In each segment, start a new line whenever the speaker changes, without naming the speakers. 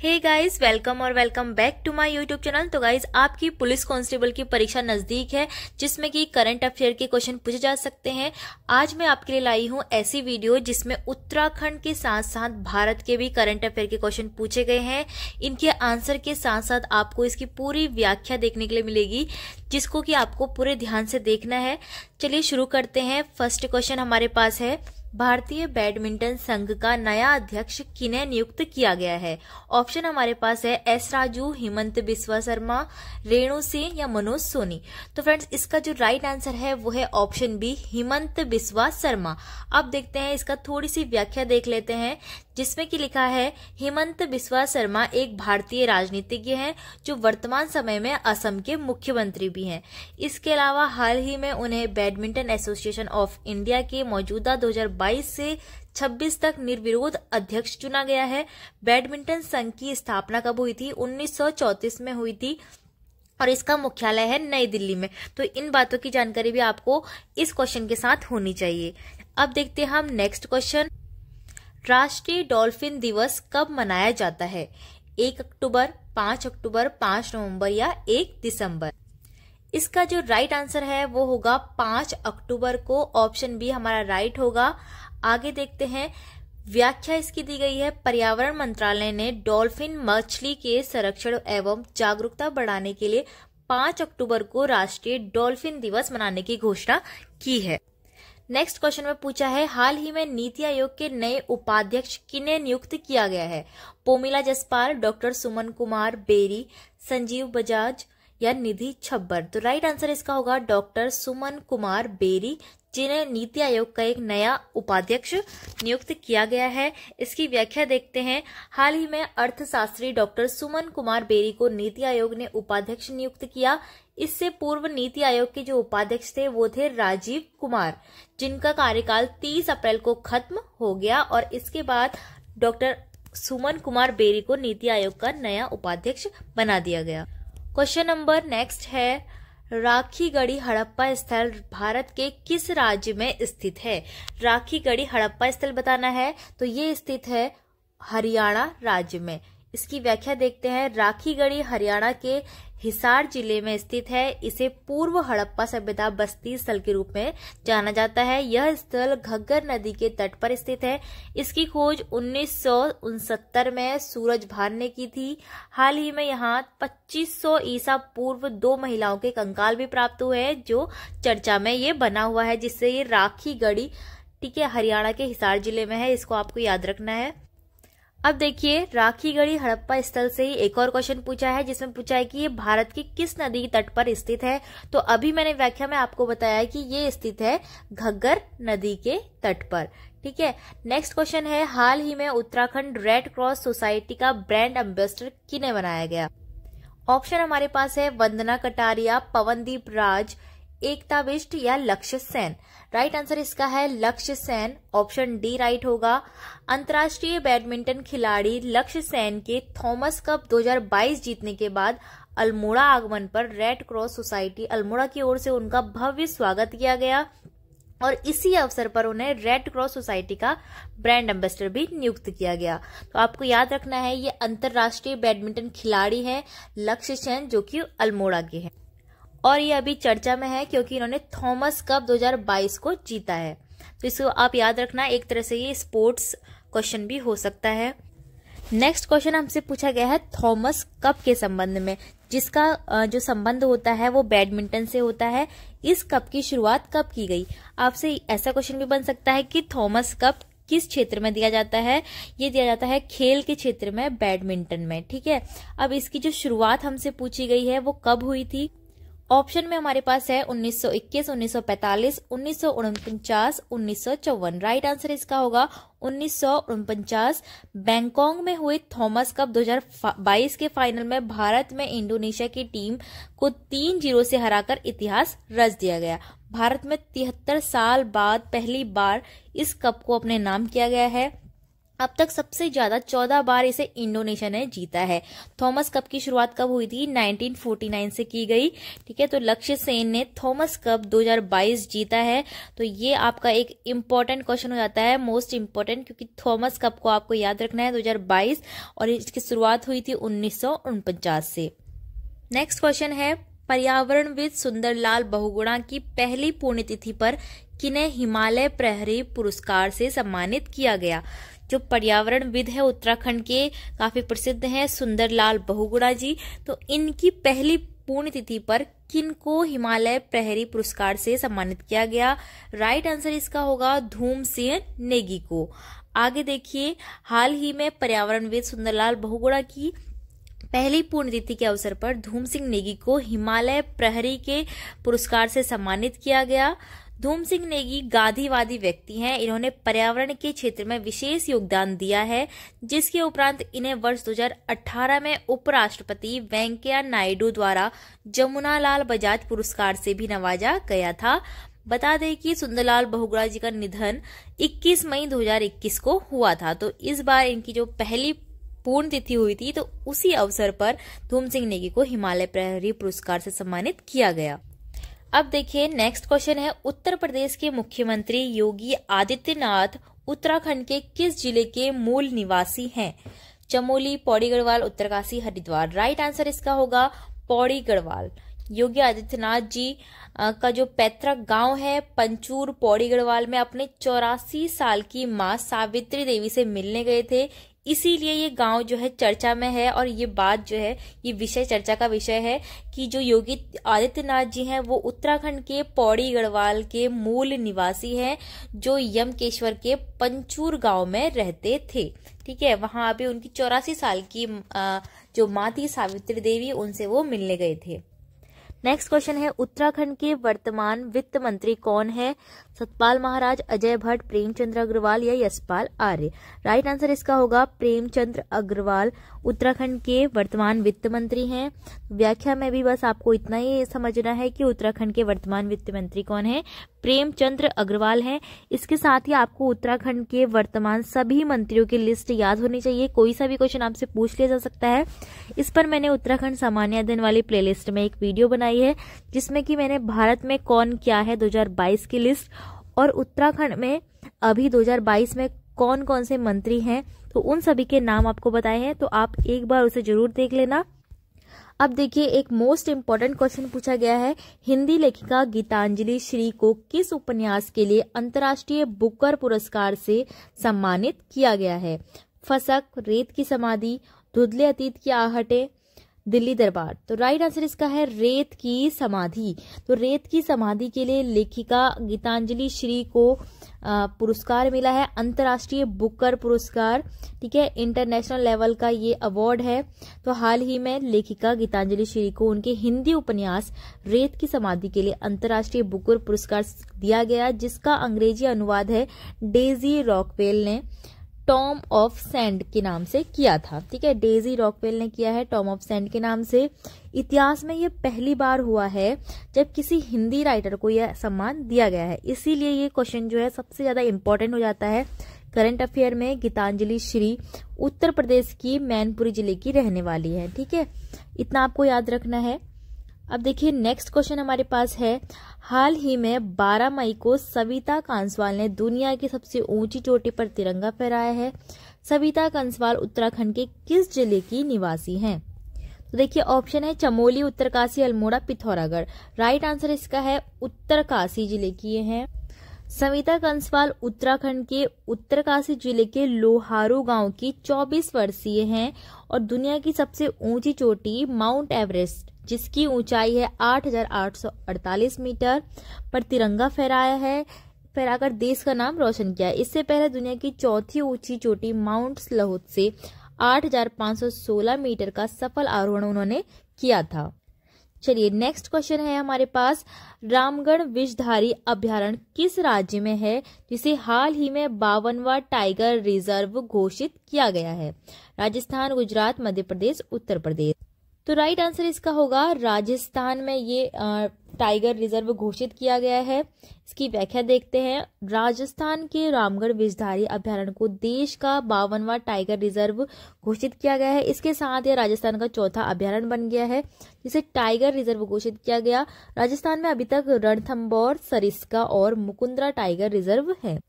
हे guys, welcome और welcome back to my YouTube channel. तो guys, आपकी पुलिस कांस्टेबल की परीक्षा नजदीक है जिसमें कि करंट अफेयर के क्वेश्चन पूछे जा सकते हैं। आज मैं आपके लिए लाई हूं ऐसी वीडियो जिसमें उत्तराखंड के साथ साथ भारत के भी करंट अफेयर के क्वेश्चन पूछे गए हैं। इनके आंसर के साथ साथ आपको इसकी पूरी व्याख्या देखने के लिए मिलेगी, जिसको कि आपको पूरे ध्यान से देखना है। चलिए शुरू करते हैं। फर्स्ट क्वेश्चन हमारे पास है, भारतीय बैडमिंटन संघ का नया अध्यक्ष किन्हें नियुक्त किया गया है। ऑप्शन हमारे पास है एस राजू, हिमंत बिस्वा शर्मा, रेणु सिंह या मनोज सोनी। तो फ्रेंड्स, इसका जो राइट आंसर है वो है ऑप्शन बी, हिमंत बिस्वा शर्मा। अब देखते हैं, इसका थोड़ी सी व्याख्या देख लेते हैं, जिसमें कि लिखा है हिमंत बिस्वा शर्मा एक भारतीय राजनीतिज्ञ हैं जो वर्तमान समय में असम के मुख्यमंत्री भी हैं। इसके अलावा हाल ही में उन्हें बैडमिंटन एसोसिएशन ऑफ इंडिया के मौजूदा 2022 से 26 तक निर्विरोध अध्यक्ष चुना गया है। बैडमिंटन संघ की स्थापना कब हुई थी? 1934 में हुई थी और इसका मुख्यालय है नई दिल्ली में। तो इन बातों की जानकारी भी आपको इस क्वेश्चन के साथ होनी चाहिए। अब देखते हैं हम नेक्स्ट क्वेश्चन। राष्ट्रीय डॉल्फिन दिवस कब मनाया जाता है? 1 अक्टूबर, 5 अक्टूबर, 5 नवंबर या 1 दिसंबर? इसका जो राइट आंसर है वो होगा 5 अक्टूबर को। ऑप्शन बी हमारा राइट होगा। आगे देखते हैं, व्याख्या इसकी दी गई है, पर्यावरण मंत्रालय ने डॉल्फिन मछली के संरक्षण एवं जागरूकता बढ़ाने के लिए 5 अक्टूबर को राष्ट्रीय डॉल्फिन दिवस मनाने की घोषणा की है। नेक्स्ट क्वेश्चन में पूछा है, हाल ही में नीति आयोग के नए उपाध्यक्ष किन्हें नियुक्त किया गया है? पोमिला जसपाल, डॉक्टर सुमन कुमार बेरी, संजीव बजाज या निधि छब्बर? तो राइट आंसर इसका होगा डॉक्टर सुमन कुमार बेरी, जिन्हें नीति आयोग का एक नया उपाध्यक्ष नियुक्त किया गया है। इसकी व्याख्या देखते हैं। हाल ही में अर्थशास्त्री डॉक्टर सुमन कुमार बेरी को नीति आयोग ने उपाध्यक्ष नियुक्त किया। इससे पूर्व नीति आयोग के जो उपाध्यक्ष थे वो थे राजीव कुमार, जिनका कार्यकाल 30 अप्रैल को खत्म हो गया और इसके बाद डॉक्टर सुमन कुमार बेरी को नीति आयोग का नया उपाध्यक्ष बना दिया गया। क्वेश्चन नंबर नेक्स्ट है, राखीगढ़ी हड़प्पा स्थल भारत के किस राज्य में स्थित है? राखीगढ़ी हड़प्पा स्थल बताना है तो ये स्थित है हरियाणा राज्य में। इसकी व्याख्या देखते हैं। राखीगढ़ी हरियाणा के हिसार जिले में स्थित है। इसे पूर्व हड़प्पा सभ्यता बस्ती स्थल के रूप में जाना जाता है। यह स्थल घग्गर नदी के तट पर स्थित है। इसकी खोज 1969 में सूरज भान ने की थी। हाल ही में यहाँ 2500 ईसा पूर्व 2 महिलाओं के कंकाल भी प्राप्त हुए हैं, जो चर्चा में ये बना हुआ है, जिससे ये राखीगढ़ी, ठीक है, हरियाणा के हिसार जिले में है। इसको आपको याद रखना है। अब देखिए, राखीगढ़ी हड़प्पा स्थल से ही एक और क्वेश्चन पूछा है, जिसमें पूछा है कि ये भारत की किस नदी के तट पर स्थित है? तो अभी मैंने व्याख्या में आपको बताया कि ये स्थित है घग्गर नदी के तट पर। ठीक है। नेक्स्ट क्वेश्चन है, हाल ही में उत्तराखंड रेड क्रॉस सोसाइटी का ब्रांड एम्बेसडर किन्हें बनाया गया? ऑप्शन हमारे पास है वंदना कटारिया, पवनदीप राज, एकता बिष्ट या लक्ष्य सेन। राइट आंसर इसका है लक्ष्य सेन। ऑप्शन डी राइट होगा। अंतर्राष्ट्रीय बैडमिंटन खिलाड़ी लक्ष्य सेन के थॉमस कप 2022 जीतने के बाद अल्मोड़ा आगमन पर रेड क्रॉस सोसाइटी अल्मोड़ा की ओर से उनका भव्य स्वागत किया गया और इसी अवसर पर उन्हें रेड क्रॉस सोसाइटी का ब्रांड एम्बेसडर भी नियुक्त किया गया। तो आपको याद रखना है, ये अंतर्राष्ट्रीय बैडमिंटन खिलाड़ी हैं लक्ष्य सेन, जो कि अल्मोड़ा के हैं और ये अभी चर्चा में है क्योंकि इन्होंने थॉमस कप 2022 को जीता है। तो इसको आप याद रखना, एक तरह से ये स्पोर्ट्स क्वेश्चन भी हो सकता है। नेक्स्ट क्वेश्चन हमसे पूछा गया है थॉमस कप के संबंध में, जिसका जो संबंध होता है वो बैडमिंटन से होता है। इस कप की शुरुआत कब की गई? आपसे ऐसा क्वेश्चन भी बन सकता है कि थॉमस कप किस क्षेत्र में दिया जाता है? ये दिया जाता है खेल के क्षेत्र में, बैडमिंटन में। ठीक है। अब इसकी जो शुरुआत हमसे पूछी गई है वो कब हुई थी? ऑप्शन में हमारे पास है 1921, 1945, 1949, 1954। राइट आंसर इसका होगा 1949। बैंकॉक में हुए थॉमस कप 2022 के फाइनल में भारत में इंडोनेशिया की टीम को 3-0 से हराकर इतिहास रच दिया गया। भारत में 73 साल बाद पहली बार इस कप को अपने नाम किया गया है। अब तक सबसे ज्यादा 14 बार इसे इंडोनेशिया ने जीता है। थॉमस कप की शुरुआत कब हुई थी? 1949 से की गई। ठीक है, तो लक्ष्य सेन ने थॉमस कप 2022 जीता है। तो ये आपका एक इम्पोर्टेंट क्वेश्चन हो जाता है, मोस्ट इम्पोर्टेंट, क्योंकि थॉमस कप को आपको याद रखना है 2022, और इसकी शुरुआत हुई थी 1949 से। नेक्स्ट क्वेश्चन है, पर्यावरणविद सुंदरलाल बहुगुणा की पहली पुण्यतिथि पर किन्हें हिमालय प्रहरी पुरस्कार से सम्मानित किया गया? जो पर्यावरणविद है उत्तराखंड के, काफी प्रसिद्ध हैं, सुंदरलाल बहुगुणा जी। तो इनकी पहली पुण्यतिथि पर किनको हिमालय प्रहरी पुरस्कार से सम्मानित किया गया? राइट आंसर इसका होगा धूम सिंह नेगी को। आगे देखिए, हाल ही में पर्यावरणविद सुंदरलाल बहुगुणा की पहली पुण्यतिथि के अवसर पर धूम सिंह नेगी को हिमालय प्रहरी के पुरस्कार से सम्मानित किया गया। धूम सिंह नेगी गांधीवादी व्यक्ति हैं। इन्होंने पर्यावरण के क्षेत्र में विशेष योगदान दिया है, जिसके उपरांत इन्हें वर्ष 2018 में उपराष्ट्रपति वेंकैया नायडू द्वारा जमुनालाल बजाज पुरस्कार से भी नवाजा गया था। बता दें कि सुंदरलाल बहुगुणा जी का निधन 21 मई 2021 को हुआ था। तो इस बार इनकी जो पहली पूर्ण तिथि हुई थी, तो उसी अवसर पर धूम सिंह नेगी को हिमालय प्रहरी पुरस्कार से सम्मानित किया गया। अब देखिए, नेक्स्ट क्वेश्चन है, उत्तर प्रदेश के मुख्यमंत्री योगी आदित्यनाथ उत्तराखंड के किस जिले के मूल निवासी हैं? चमोली, पौड़ी गढ़वाल, उत्तरकाशी, हरिद्वार। राइट आंसर इसका होगा पौड़ी गढ़वाल। योगी आदित्यनाथ जी का जो पैतृक गांव है पंचूर, पौड़ी गढ़वाल में, अपने 84 साल की मां सावित्री देवी से मिलने गए थे, इसीलिए ये गांव जो है चर्चा में है। और ये बात जो है, ये विषय चर्चा का विषय है कि जो योगी आदित्यनाथ जी हैं वो उत्तराखंड के पौड़ी गढ़वाल के मूल निवासी हैं, जो यमकेश्वर के पंचूर गांव में रहते थे। ठीक है, वहां अभी उनकी 84 साल की जो मां थी सावित्री देवी, उनसे वो मिलने गए थे। नेक्स्ट क्वेश्चन है, उत्तराखंड के वर्तमान वित्त मंत्री कौन है? सतपाल महाराज, अजय भट्ट, प्रेमचंद्र अग्रवाल या यशपाल आर्य। राइट आंसर इसका होगा प्रेमचंद्र अग्रवाल उत्तराखंड के वर्तमान वित्त मंत्री हैं। व्याख्या में भी बस आपको इतना ही समझना है कि उत्तराखंड के वर्तमान वित्त मंत्री कौन है, प्रेमचंद्र अग्रवाल हैं। इसके साथ ही आपको उत्तराखंड के वर्तमान सभी मंत्रियों की लिस्ट याद होनी चाहिए। कोई सा भी क्वेश्चन आपसे पूछ लिया जा सकता है। इस पर मैंने उत्तराखंड सामान्य अध्ययन वाली प्लेलिस्ट में एक वीडियो बनाई है, जिसमें कि मैंने भारत में कौन क्या है 2022 की लिस्ट, और उत्तराखंड में अभी 2022 में कौन कौन से मंत्री हैं, तो उन सभी के नाम आपको बताए हैं। तो आप एक बार उसे जरूर देख लेना। अब देखिए, एक मोस्ट इम्पोर्टेंट क्वेश्चन पूछा गया है, हिंदी लेखिका गीतांजलि श्री को किस उपन्यास के लिए अंतर्राष्ट्रीय बुकर पुरस्कार से सम्मानित किया गया है? फसक, रेत की समाधि, धुंधले अतीत की आहटें, दिल्ली दरबार। तो राइट आंसर इसका है रेत की समाधि। तो रेत की समाधि के लिए लेखिका गीतांजलि श्री को पुरस्कार मिला है, अंतर्राष्ट्रीय बुकर पुरस्कार। ठीक है, इंटरनेशनल लेवल का ये अवार्ड है। तो हाल ही में लेखिका गीतांजलि श्री को उनके हिंदी उपन्यास रेत की समाधि के लिए अंतर्राष्ट्रीय बुकर पुरस्कार दिया गया, जिसका अंग्रेजी अनुवाद है डेजी रॉकवेल ने टॉम ऑफ सैंड के नाम से किया था। ठीक है, डेजी रॉकवेल ने किया है टॉम ऑफ सैंड के नाम से। इतिहास में ये पहली बार हुआ है जब किसी हिंदी राइटर को यह सम्मान दिया गया है, इसीलिए ये क्वेश्चन जो है सबसे ज्यादा इम्पोर्टेंट हो जाता है करंट अफेयर में। गीतांजलि श्री उत्तर प्रदेश की मैनपुरी जिले की रहने वाली है। ठीक है, इतना आपको याद रखना है। अब देखिए, नेक्स्ट क्वेश्चन हमारे पास है, हाल ही में 12 मई को सविता कांसवाल ने दुनिया की सबसे ऊंची चोटी पर तिरंगा फहराया है। सविता कांसवाल उत्तराखंड के किस जिले की निवासी हैं? तो देखिए, ऑप्शन है चमोली, उत्तरकाशी, अल्मोड़ा, पिथौरागढ़। राइट आंसर इसका है उत्तरकाशी जिले की हैं। सविता कांसवाल उत्तराखंड के उत्तरकाशी जिले के लोहारू गांव की 24 वर्षीय हैं और दुनिया की सबसे ऊंची चोटी माउंट एवरेस्ट, जिसकी ऊंचाई है 8,848 मीटर, पर तिरंगा फहराकर देश का नाम रोशन किया है। इससे पहले दुनिया की चौथी ऊंची चोटी माउंट स्लहूत से 8,516 मीटर का सफल आरोहण उन्होंने किया था। चलिए, नेक्स्ट क्वेश्चन है हमारे पास, रामगढ़ विषधारी अभ्यारण्य किस राज्य में है जिसे हाल ही में 52वां टाइगर रिजर्व घोषित किया गया है? राजस्थान, गुजरात, मध्य प्रदेश, उत्तर प्रदेश। तो राइट आंसर इसका होगा राजस्थान में ये टाइगर रिजर्व घोषित किया गया है? इसकी व्याख्या देखते हैं। राजस्थान के रामगढ़ विषधारी अभयारण्य को देश का 52वां टाइगर रिजर्व घोषित किया गया है। इसके साथ यह राजस्थान का चौथा अभयारण्य बन गया है जिसे टाइगर रिजर्व घोषित किया गया। राजस्थान में अभी तक रणथंभौर, सरिस्का और मुकुंदरा टाइगर रिजर्व है।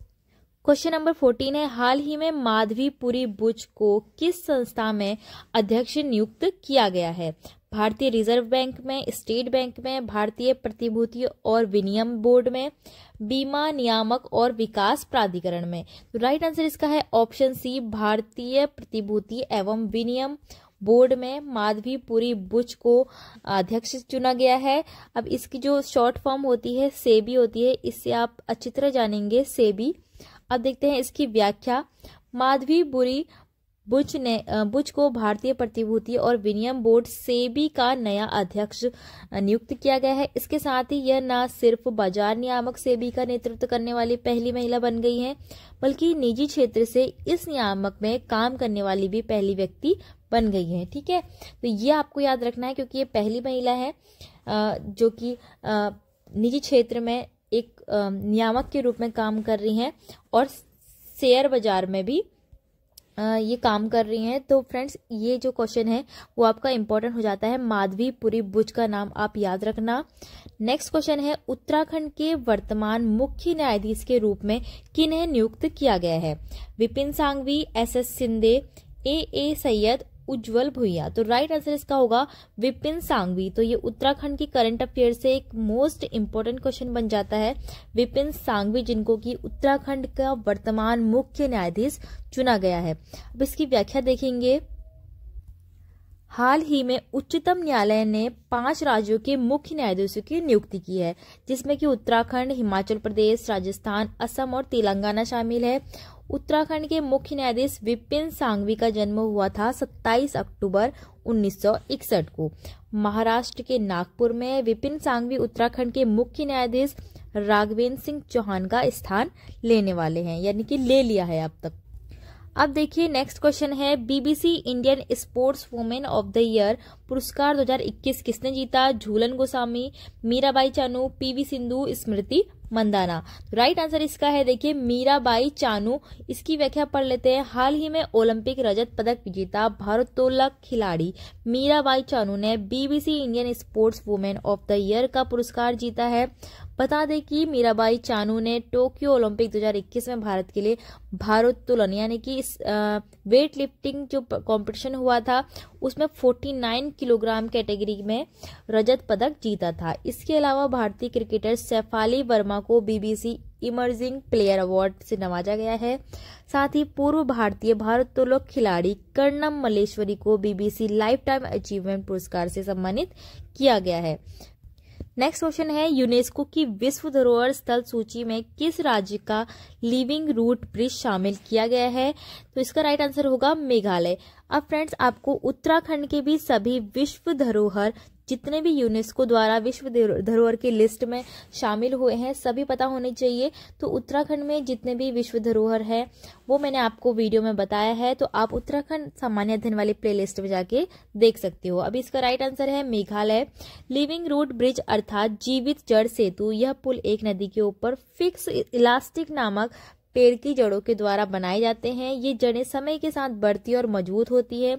क्वेश्चन नंबर 14 है, हाल ही में माधवीपुरी बुच को किस संस्था में अध्यक्ष नियुक्त किया गया है? भारतीय रिजर्व बैंक में, स्टेट बैंक में, भारतीय प्रतिभूति और विनिमय बोर्ड में, बीमा नियामक और विकास प्राधिकरण में। तो राइट आंसर इसका है ऑप्शन सी, भारतीय प्रतिभूति एवं विनिमय बोर्ड में माधवीपुरी बुच को अध्यक्ष चुना गया है। अब इसकी जो शॉर्ट फॉर्म होती है सेबी होती है, इससे आप अच्छी तरह जानेंगे सेबी। अब देखते हैं इसकी व्याख्या। माधवीपुरी बुच को भारतीय प्रतिभूति और विनिमय बोर्ड सेबी का नया अध्यक्ष नियुक्त किया गया है। इसके साथ ही यह न सिर्फ बाजार नियामक सेबी का नेतृत्व करने वाली पहली महिला बन गई है, बल्कि निजी क्षेत्र से इस नियामक में काम करने वाली भी पहली व्यक्ति बन गई है। ठीक है, तो ये आपको याद रखना है क्योंकि ये पहली महिला है जो कि निजी क्षेत्र में एक नियामक के रूप में काम कर रही हैं और शेयर बाजार में भी ये काम कर रही हैं। तो फ्रेंड्स, ये जो क्वेश्चन है वो आपका इंपॉर्टेंट हो जाता है। माधवीपुरी बुच का नाम आप याद रखना। नेक्स्ट क्वेश्चन है, उत्तराखंड के वर्तमान मुख्य न्यायाधीश के रूप में किन्हें नियुक्त किया गया है? विपिन सांघवी, एस शिंदे, ए सैयद, उज्जवल भुइयां। तो राइट आंसर इसका होगा विपिन सांघवी। तो ये उत्तराखंड की करंट अफेयर से एक मोस्ट इंपोर्टेंट क्वेश्चन बन जाता है। विपिन सांघवी जिनको कि उत्तराखंड का वर्तमान मुख्य न्यायाधीश चुना गया है। अब इसकी व्याख्या देखेंगे। हाल ही में उच्चतम न्यायालय ने 5 राज्यों के मुख्य न्यायाधीशों की नियुक्ति की है, जिसमें कि उत्तराखंड, हिमाचल प्रदेश, राजस्थान, असम और तेलंगाना शामिल है। उत्तराखंड के मुख्य न्यायाधीश विपिन सांघवी का जन्म हुआ था 27 अक्टूबर 1961 को महाराष्ट्र के नागपुर में। विपिन सांघवी उत्तराखंड के मुख्य न्यायाधीश राघवेंद्र सिंह चौहान का स्थान लेने वाले हैं, यानी कि ले लिया है अब तक। अब देखिए नेक्स्ट क्वेश्चन है, BBC Indian sports women of the year पुरस्कार 2021 किसने जीता? झूलन गोस्वामी, मीराबाई चानू, पीवी सिंधु, स्मृति मंदाना। राइट आंसर इसका है देखिए मीराबाई चानू। इसकी व्याख्या पढ़ लेते हैं। हाल ही में ओलंपिक रजत पदक विजेता भारोत्तोलक खिलाड़ी मीराबाई चानू ने BBC Indian sports women of the year का पुरस्कार जीता है। बता दें कि मीराबाई चानू ने टोक्यो ओलंपिक 2021 में भारत के लिए भारोत्तोलन यानी कि वेट लिफ्टिंग जो कंपटीशन हुआ था उसमें 49 किलोग्राम कैटेगरी में रजत पदक जीता था। इसके अलावा भारतीय क्रिकेटर शेफाली वर्मा को बीबीसी इमर्जिंग प्लेयर अवार्ड से नवाजा गया है। साथ ही पूर्व भारतीय भारोत्तोलक खिलाड़ी कर्णम मल्लेश्वरी को बीबीसी लाइफ टाइम अचीवमेंट पुरस्कार से सम्मानित किया गया है। नेक्स्ट क्वेश्चन है, यूनेस्को की विश्व धरोहर स्थल सूची में किस राज्य का लिविंग रूट ब्रिज शामिल किया गया है? तो इसका राइट आंसर होगा मेघालय। अब फ्रेंड्स, आपको उत्तराखंड के भी सभी विश्व धरोहर जितने भी यूनेस्को द्वारा विश्व धरोहर की लिस्ट में शामिल हुए हैं सभी पता होने चाहिए। तो उत्तराखंड में जितने भी विश्व धरोहर है वो मैंने आपको वीडियो में बताया है, तो आप उत्तराखंड सामान्य अध्ययन वाली प्लेलिस्ट में जाके देख सकते हो। अभी इसका राइट आंसर है मेघालय। लिविंग रूट ब्रिज अर्थात जीवित जड़ सेतु, यह पुल एक नदी के ऊपर फिक्स इलास्टिक नामक पेड़ की जड़ों के द्वारा बनाए जाते हैं। ये जड़ें समय के साथ बढ़ती और मजबूत होती है।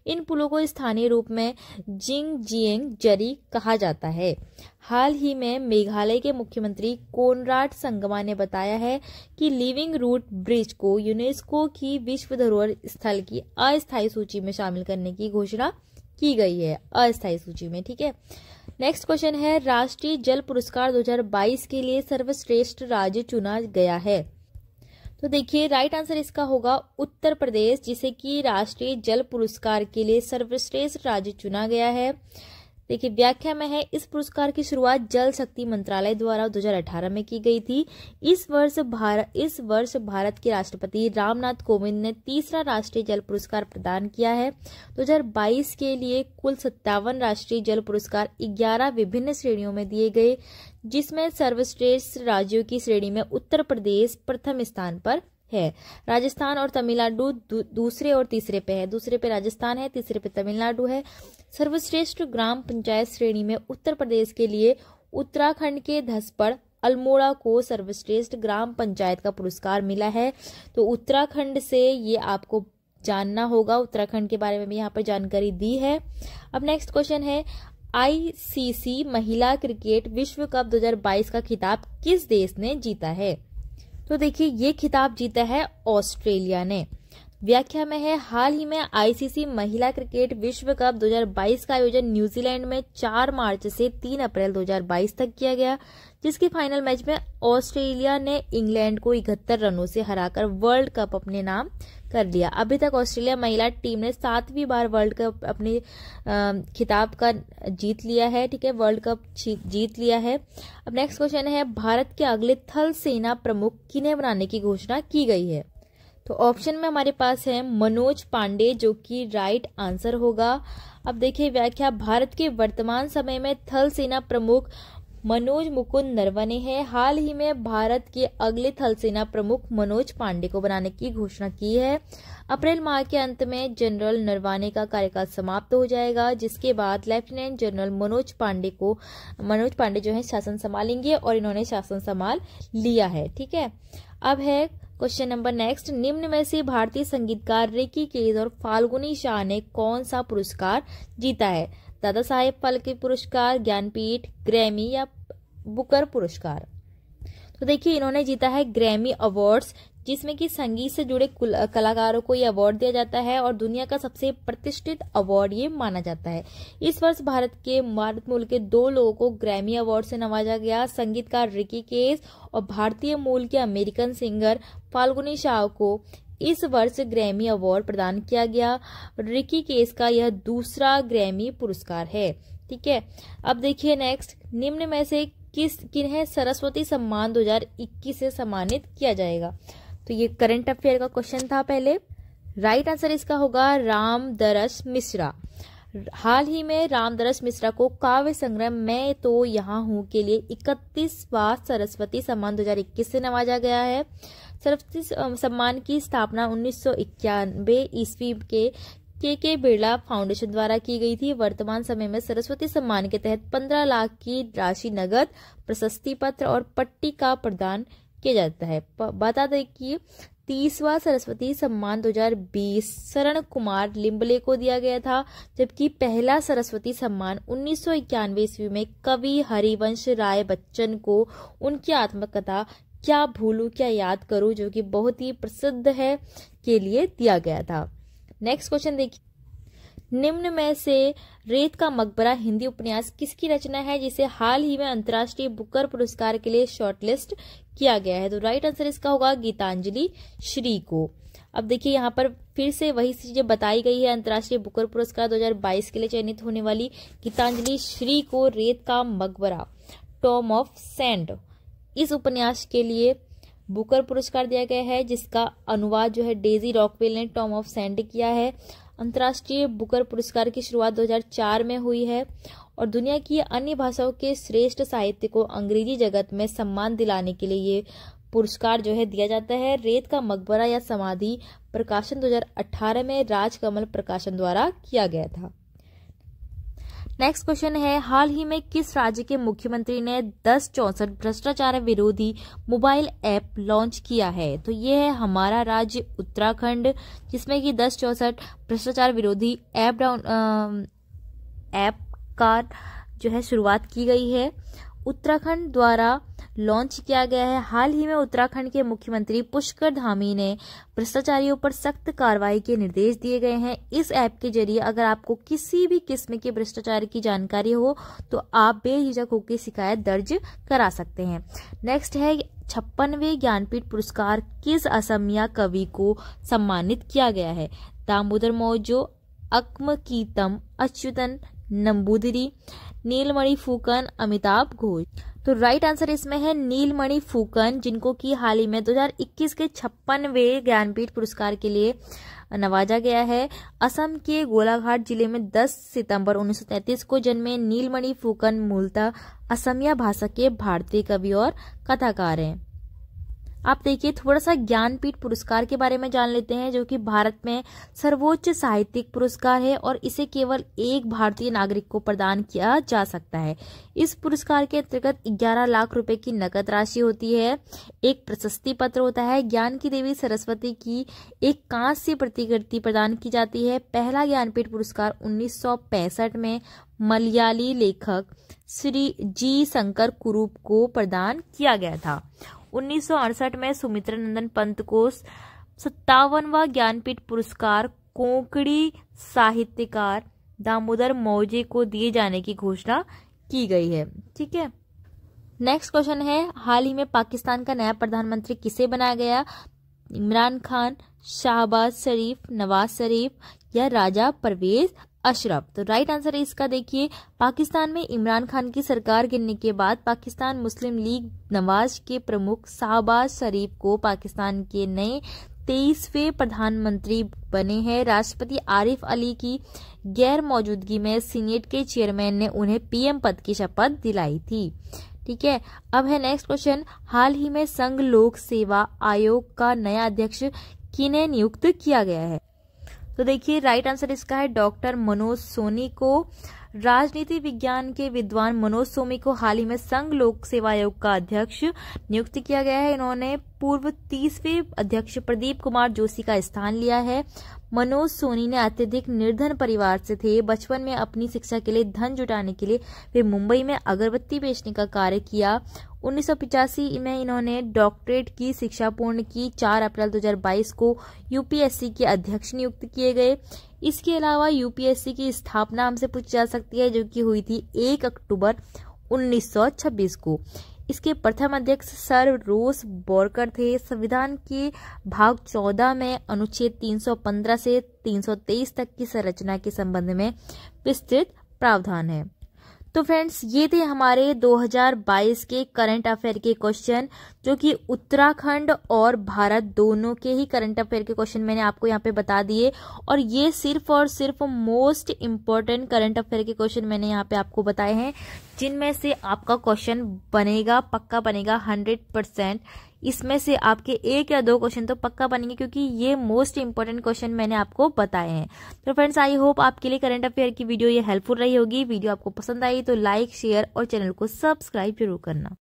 इन पुलों को स्थानीय रूप में जिंगजियांग जरी कहा जाता है। हाल ही में मेघालय के मुख्यमंत्री कोनराड संगमा ने बताया है कि लिविंग रूट ब्रिज को यूनेस्को की विश्व धरोहर स्थल की अस्थायी सूची में शामिल करने की घोषणा की गई है, अस्थायी सूची में। ठीक है, नेक्स्ट क्वेश्चन है, राष्ट्रीय जल पुरस्कार 2022 के लिए सर्वश्रेष्ठ राज्य चुना गया है। तो देखिए राइट आंसर इसका होगा उत्तर प्रदेश, जिसे कि राष्ट्रीय जल पुरस्कार के लिए सर्वश्रेष्ठ राज्य चुना गया है। देखिए व्याख्या में है, इस पुरस्कार की शुरुआत जल शक्ति मंत्रालय द्वारा 2018 में की गई थी। इस वर्ष भारत के राष्ट्रपति रामनाथ कोविंद ने तीसरा राष्ट्रीय जल पुरस्कार प्रदान किया है। 2022 के लिए कुल 57 राष्ट्रीय जल पुरस्कार 11 विभिन्न श्रेणियों में दिए गए, जिसमें सर्वश्रेष्ठ राज्यों की श्रेणी में उत्तर प्रदेश प्रथम स्थान पर है। राजस्थान और तमिलनाडु दूसरे और तीसरे पे है। दूसरे पे राजस्थान है, तीसरे पे तमिलनाडु है। सर्वश्रेष्ठ ग्राम पंचायत श्रेणी में उत्तर प्रदेश के लिए उत्तराखंड के धसपड़ अल्मोड़ा को सर्वश्रेष्ठ ग्राम पंचायत का पुरस्कार मिला है। तो उत्तराखंड से ये आपको जानना होगा, उत्तराखंड के बारे में भी यहाँ पर जानकारी दी है। अब नेक्स्ट क्वेश्चन है, आईसीसी महिला क्रिकेट विश्व कप 2022 का खिताब किस देश ने जीता है? तो देखिए ये खिताब जीता है ऑस्ट्रेलिया ने। व्याख्या में है, हाल ही में आईसीसी महिला क्रिकेट विश्व कप 2022 का आयोजन न्यूजीलैंड में 4 मार्च से 3 अप्रैल 2022 तक किया गया, जिसके फाइनल मैच में ऑस्ट्रेलिया ने इंग्लैंड को 71 रनों से हराकर वर्ल्ड कप अपने नाम कर लिया। अभी तक ऑस्ट्रेलिया महिला टीम ने 7वीं बार वर्ल्ड कप अपने खिताब का जीत लिया है। ठीक है, वर्ल्ड कप जीत लिया है। अब नेक्स्ट क्वेश्चन है, भारत के अगले थल सेना प्रमुख किन्हें बनाने की घोषणा की गई है? तो ऑप्शन में हमारे पास है मनोज पांडे, जो कि राइट आंसर होगा। अब देखिए व्याख्या, भारत के वर्तमान समय में थल सेना प्रमुख मनोज मुकुंद नरवणे है। हाल ही में भारत के अगले थल सेना प्रमुख मनोज पांडे को बनाने की घोषणा की है। अप्रैल माह के अंत में जनरल नरवणे का कार्यकाल समाप्त हो जाएगा, जिसके बाद लेफ्टिनेंट जनरल मनोज पांडे जो है शासन संभालेंगे और इन्होंने शासन संभाल लिया है। ठीक है, अब है क्वेश्चन नंबर नेक्स्ट, निम्न में से भारतीय संगीतकार रिकी केज और फाल्गुनी शाह ने कौन सा पुरस्कार जीता है? दादा साहेब फाल्के पुरस्कार, ज्ञानपीठ, ग्रैमी या बुकर पुरस्कार? तो देखिए इन्होंने जीता है ग्रैमी अवार्ड्स, जिसमें कि संगीत से जुड़े कलाकारों को ये अवार्ड दिया जाता है और दुनिया का सबसे प्रतिष्ठित अवार्ड ये माना जाता है। इस वर्ष भारत मूल के 2 लोगों को ग्रैमी अवार्ड से नवाजा गया, संगीतकार रिकी केज और भारतीय मूल के अमेरिकन सिंगर फाल्गुनी शाह को इस वर्ष ग्रैमी अवार्ड प्रदान किया गया। रिकी केज का यह दूसरा ग्रैमी पुरस्कार है। ठीक है, अब देखिए नेक्स्ट, निम्न में से किन्हें सरस्वती सम्मान 2021 से सम्मानित किया जाएगा? तो ये करंट अफेयर का क्वेश्चन था पहले। राइट आंसर इसका होगा रामदरस मिश्रा। हाल ही में रामदरस मिश्रा को काव्य संग्रह मैं तो यहाँ हूँ के लिए 31वां सरस्वती सम्मान 2021 से नवाजा गया है। सरस्वती सम्मान की स्थापना 1991 ईस्वी के बिरला फाउंडेशन द्वारा की गई थी। वर्तमान समय में सरस्वती सम्मान के तहत 15 लाख की राशि नगद, प्रशस्ति पत्र और पट्टिका प्रदान किया जाता है। बता दें कि 30वां सरस्वती सम्मान 2020 शरण कुमार लिम्बले को दिया गया था, जबकि पहला सरस्वती सम्मान 1991 ईस्वी में कवि हरिवंश राय बच्चन को उनकी आत्मकथा क्या भूलूं क्या याद करूं, जो कि बहुत ही प्रसिद्ध है, के लिए दिया गया था। नेक्स्ट क्वेश्चन देखिए, निम्न में से रेत का मकबरा हिंदी उपन्यास किसकी रचना है, जिसे हाल ही में अंतर्राष्ट्रीय बुकर पुरस्कार के लिए शॉर्टलिस्ट किया गया है? तो राइट आंसर इसका होगा गीतांजलि श्री को। अब देखिए यहाँ पर फिर से वही चीजें बताई गई है। अंतर्राष्ट्रीय बुकर पुरस्कार 2022 के लिए चयनित होने वाली गीतांजलि श्री को रेत का मकबरा टॉम ऑफ सैंड इस उपन्यास के लिए बुकर पुरस्कार दिया गया है, जिसका अनुवाद जो है डेजी रॉकवेल ने टॉम ऑफ सैंड किया है। अंतर्राष्ट्रीय बुकर पुरस्कार की शुरुआत 2004 में हुई है और दुनिया की अन्य भाषाओं के श्रेष्ठ साहित्य को अंग्रेजी जगत में सम्मान दिलाने के लिए ये पुरस्कार जो है दिया जाता है। रेत का मकबरा या समाधि प्रकाशन 2018 में राजकमल प्रकाशन द्वारा किया गया था। नेक्स्ट क्वेश्चन है, हाल ही में किस राज्य के मुख्यमंत्री ने 1064 भ्रष्टाचार विरोधी मोबाइल ऐप लॉन्च किया है? तो ये है हमारा राज्य उत्तराखंड, जिसमें कि 1064 भ्रष्टाचार विरोधी ऐप का जो है शुरुआत की गई है, उत्तराखंड द्वारा लॉन्च किया गया है। हाल ही में उत्तराखंड के मुख्यमंत्री पुष्कर धामी ने भ्रष्टाचारियों पर सख्त कार्रवाई के निर्देश दिए गए हैं। इस ऐप के जरिए अगर आपको किसी भी किस्म के भ्रष्टाचार की जानकारी हो तो आप बेझिझक होकर शिकायत दर्ज करा सकते हैं। नेक्स्ट है 56वें ज्ञानपीठ पुरस्कार किस असमिया कवि को सम्मानित किया गया है? दामोदर मौजो, अकमकीतम, अच्युतन नंबूदिरी, नीलमणि फूकन, अमिताभ घोष। तो राइट आंसर इसमें है नीलमणि फूकन, जिनको कि हाल ही में 2021 के 56वें ज्ञानपीठ पुरस्कार के लिए नवाजा गया है। असम के गोलाघाट जिले में 10 सितंबर 1933 को जन्मे नीलमणि फूकन मूलतः असमिया भाषा के भारतीय कवि और कथाकार हैं। आप देखिए थोड़ा सा ज्ञानपीठ पुरस्कार के बारे में जान लेते हैं, जो कि भारत में सर्वोच्च साहित्यिक पुरस्कार है और इसे केवल एक भारतीय नागरिक को प्रदान किया जा सकता है। इस पुरस्कार के अंतर्गत 11 लाख रुपए की नकद राशि होती है, एक प्रशस्ति पत्र होता है, ज्ञान की देवी सरस्वती की एक कांस्य प्रतिकृति प्रदान की जाती है। पहला ज्ञानपीठ पुरस्कार 1965 में मलयाली लेखक श्री जी शंकर कुरूप को प्रदान किया गया था। 1968 में सुमित्रानंदन पंत को 57वां ज्ञानपीठ पुरस्कार कोंकणी साहित्यकार दामोदर मौजे को दिए जाने की घोषणा की गई है। ठीक है, नेक्स्ट क्वेश्चन है, हाल ही में पाकिस्तान का नया प्रधानमंत्री किसे बनाया गया? इमरान खान, शाहबाज शरीफ, नवाज शरीफ या राजा परवेज अशरफ? तो राइट आंसर है इसका देखिए, पाकिस्तान में इमरान खान की सरकार गिरने के बाद पाकिस्तान मुस्लिम लीग नवाज के प्रमुख शाहबाज शरीफ को पाकिस्तान के नए 23वें प्रधानमंत्री बने हैं। राष्ट्रपति आरिफ अली की गैर मौजूदगी में सीनेट के चेयरमैन ने उन्हें पीएम पद की शपथ दिलाई थी। ठीक है, अब है नेक्स्ट क्वेश्चन, हाल ही में संघ लोक सेवा आयोग का नया अध्यक्ष किन्हें नियुक्त किया गया है? तो देखिए राइट आंसर इसका है डॉक्टर मनोज सोनी को। राजनीति विज्ञान के विद्वान मनोज सोनी को हाल ही में संघ लोक सेवा आयोग का अध्यक्ष नियुक्त किया गया है। इन्होंने पूर्व 30वें अध्यक्ष प्रदीप कुमार जोशी का स्थान लिया है। मनोज सोनी ने अत्यधिक निर्धन परिवार से थे। बचपन में अपनी शिक्षा के लिए धन जुटाने के लिए वे मुंबई में अगरबत्ती बेचने का कार्य किया। 1985 में इन्होंने डॉक्टरेट की शिक्षा पूर्ण की। 4 अप्रैल 2022 को यूपीएससी के अध्यक्ष नियुक्त किए गए। इसके अलावा यूपीएससी की स्थापना हमसे पूछी जा सकती है, जो कि हुई थी 1 अक्टूबर 1926 को। इसके प्रथम अध्यक्ष सर रोस बोरकर थे। संविधान के भाग 14 में अनुच्छेद 315 से 323 तक की संरचना के संबंध में विस्तृत प्रावधान है। तो फ्रेंड्स ये थे हमारे 2022 के करंट अफेयर के क्वेश्चन, जो कि उत्तराखंड और भारत दोनों के ही करंट अफेयर के क्वेश्चन मैंने आपको यहाँ पे बता दिए। और ये सिर्फ और सिर्फ मोस्ट इम्पोर्टेंट करंट अफेयर के क्वेश्चन मैंने यहाँ पे आपको बताए हैं, जिनमें से आपका क्वेश्चन बनेगा, पक्का बनेगा 100%। इसमें से आपके 1 या 2 क्वेश्चन तो पक्का बनेंगे, क्योंकि ये मोस्ट इंपोर्टेंट क्वेश्चन मैंने आपको बताए हैं। तो फ्रेंड्स आई होप आपके लिए करंट अफेयर की वीडियो ये हेल्पफुल रही होगी। वीडियो आपको पसंद आई तो लाइक, शेयर और चैनल को सब्सक्राइब जरूर करना।